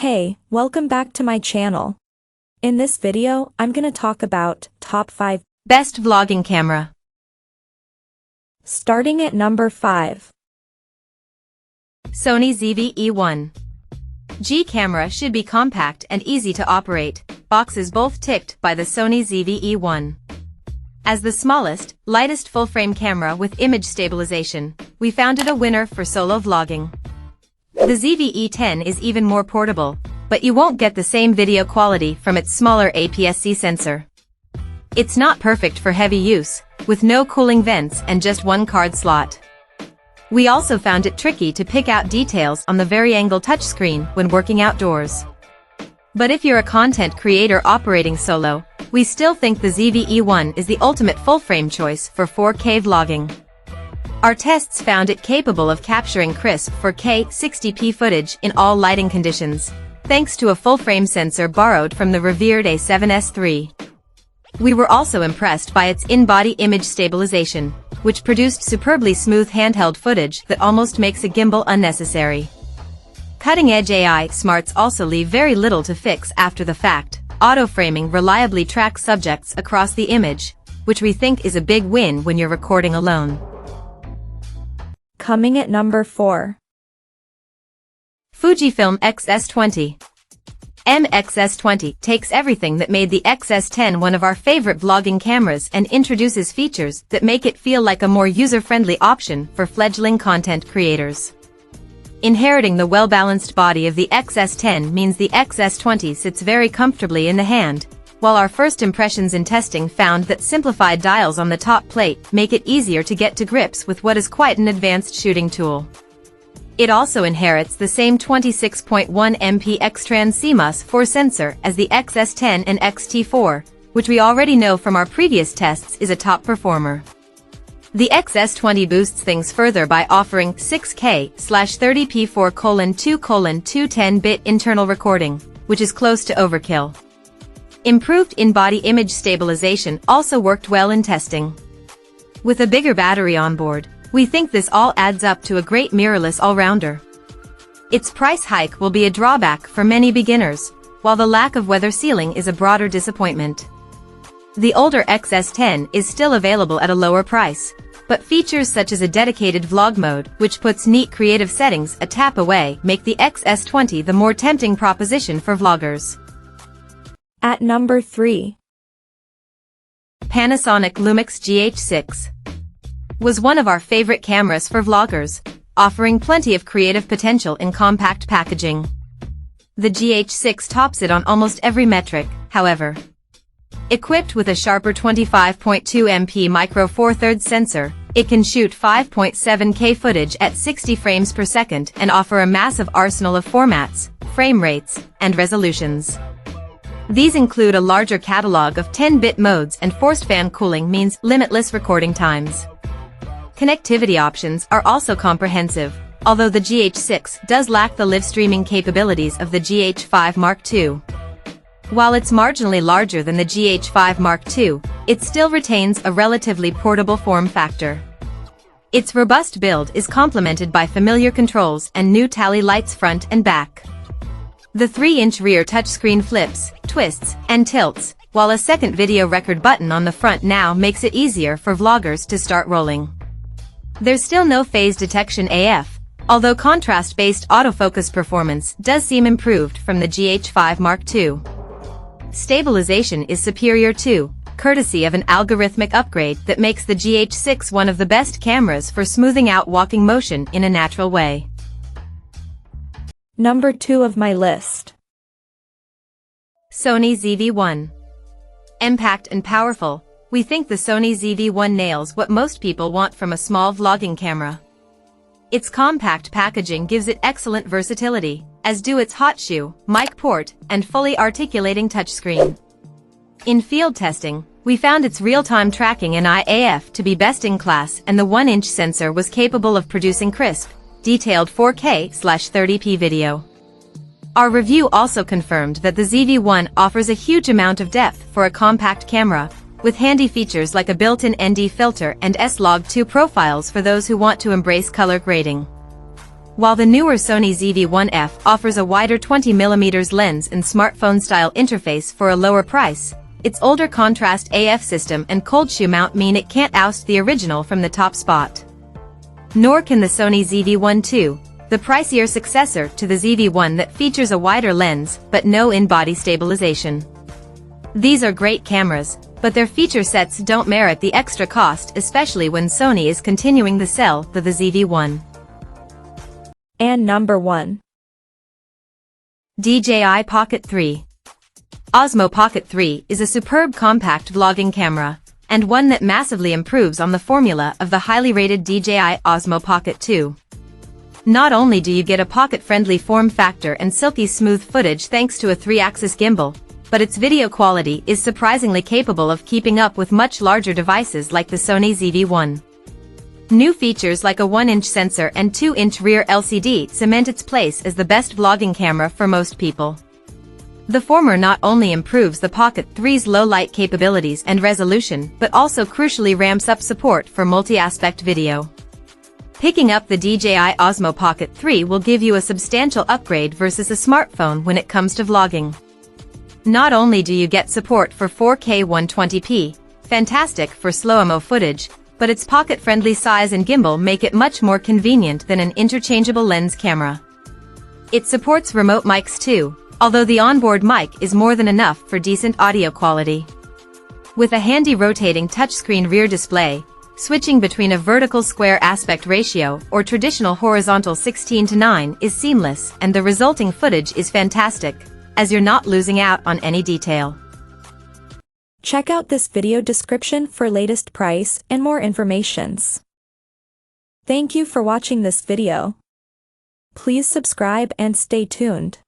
Hey, welcome back to my channel. In this video, I'm gonna talk about top 5 best vlogging camera. Starting at number 5. Sony ZV-E1. G camera should be compact and easy to operate, boxes both ticked by the Sony ZV-E1. As the smallest, lightest full-frame camera with image stabilization, we found it a winner for solo vlogging. The ZV-E10 is even more portable, but you won't get the same video quality from its smaller APS-C sensor. It's not perfect for heavy use, with no cooling vents and just one card slot. We also found it tricky to pick out details on the vari-angle touchscreen when working outdoors. But if you're a content creator operating solo, we still think the ZV-E1 is the ultimate full-frame choice for 4K vlogging. Our tests found it capable of capturing crisp 4K 60p footage in all lighting conditions, thanks to a full-frame sensor borrowed from the revered A7S III. We were also impressed by its in-body image stabilization, which produced superbly smooth handheld footage that almost makes a gimbal unnecessary. Cutting-edge AI smarts also leave very little to fix after the fact. Auto-framing reliably tracks subjects across the image, which we think is a big win when you're recording alone. Coming at number 4. Fujifilm X-S20. X-S20 takes everything that made the XS10 one of our favorite vlogging cameras and introduces features that make it feel like a more user-friendly option for fledgling content creators. Inheriting the well-balanced body of the XS10 means the XS20 sits very comfortably in the hand, while our first impressions in testing found that simplified dials on the top plate make it easier to get to grips with what is quite an advanced shooting tool. It also inherits the same 26.1 MP X-Trans CMOS 4 sensor as the XS10 and XT4, which we already know from our previous tests is a top performer. The XS20 boosts things further by offering 6K/30p 4:2:210-bit internal recording, which is close to overkill. Improved in-body image stabilization also worked well in testing. With a bigger battery on board, we think this all adds up to a great mirrorless all-rounder. Its price hike will be a drawback for many beginners, while the lack of weather sealing is a broader disappointment. The older XS10 is still available at a lower price, but features such as a dedicated vlog mode, which puts neat creative settings a tap away, make the XS20 the more tempting proposition for vloggers. At number 3. Panasonic Lumix GH6 was one of our favorite cameras for vloggers, offering plenty of creative potential in compact packaging. The GH6 tops it on almost every metric, however. Equipped with a sharper 25.2 MP micro four thirds sensor, it can shoot 5.7K footage at 60 frames per second and offer a massive arsenal of formats, frame rates, and resolutions. These include a larger catalog of 10-bit modes, and forced fan cooling means limitless recording times. Connectivity options are also comprehensive, although the GH6 does lack the live streaming capabilities of the GH5 Mark II. While it's marginally larger than the GH5 Mark II, it still retains a relatively portable form factor. Its robust build is complemented by familiar controls and new tally lights front and back. The 3-inch rear touchscreen flips, twists, and tilts, while a second video record button on the front now makes it easier for vloggers to start rolling. There's still no phase detection AF, although contrast-based autofocus performance does seem improved from the GH5 Mark II. Stabilization is superior too, courtesy of an algorithmic upgrade that makes the GH6 one of the best cameras for smoothing out walking motion in a natural way. Number 2 of my list. Sony ZV-1. Compact and powerful, we think the Sony ZV-1 nails what most people want from a small vlogging camera. Its compact packaging gives it excellent versatility, as do its hot shoe, mic port, and fully articulating touchscreen. In field testing, we found its real-time tracking and IAF to be best in class, and the 1-inch sensor was capable of producing crisp, detailed 4K/30p video. Our review also confirmed that the ZV-1 offers a huge amount of depth for a compact camera, with handy features like a built-in ND filter and S-Log 2 profiles for those who want to embrace color grading. While the newer Sony ZV-1F offers a wider 20mm lens and smartphone-style interface for a lower price, its older contrast AF system and cold shoe mount mean it can't oust the original from the top spot. Nor can the Sony ZV-1 II, the pricier successor to the ZV-1 that features a wider lens but no in-body stabilization. These are great cameras, but their feature sets don't merit the extra cost, especially when Sony is continuing to sell the ZV-1. And number 1. DJI Pocket 3. Osmo Pocket 3 is a superb compact vlogging camera, and one that massively improves on the formula of the highly rated DJI Osmo Pocket 2. Not only do you get a pocket-friendly form factor and silky smooth footage thanks to a 3-axis gimbal, but its video quality is surprisingly capable of keeping up with much larger devices like the Sony ZV-1. New features like a 1-inch sensor and 2-inch rear LCD cement its place as the best vlogging camera for most people. The former not only improves the Pocket 3's low-light capabilities and resolution but also crucially ramps up support for multi-aspect video. Picking up the DJI Osmo Pocket 3 will give you a substantial upgrade versus a smartphone when it comes to vlogging. Not only do you get support for 4K 120p, fantastic for slow-mo footage, but its pocket-friendly size and gimbal make it much more convenient than an interchangeable lens camera. It supports remote mics too, although the onboard mic is more than enough for decent audio quality. With a handy rotating touchscreen rear display, switching between a vertical square aspect ratio or traditional horizontal 16:9 is seamless, and the resulting footage is fantastic, as you're not losing out on any detail. Check out this video description for latest price and more informations. Thank you for watching this video. Please subscribe and stay tuned.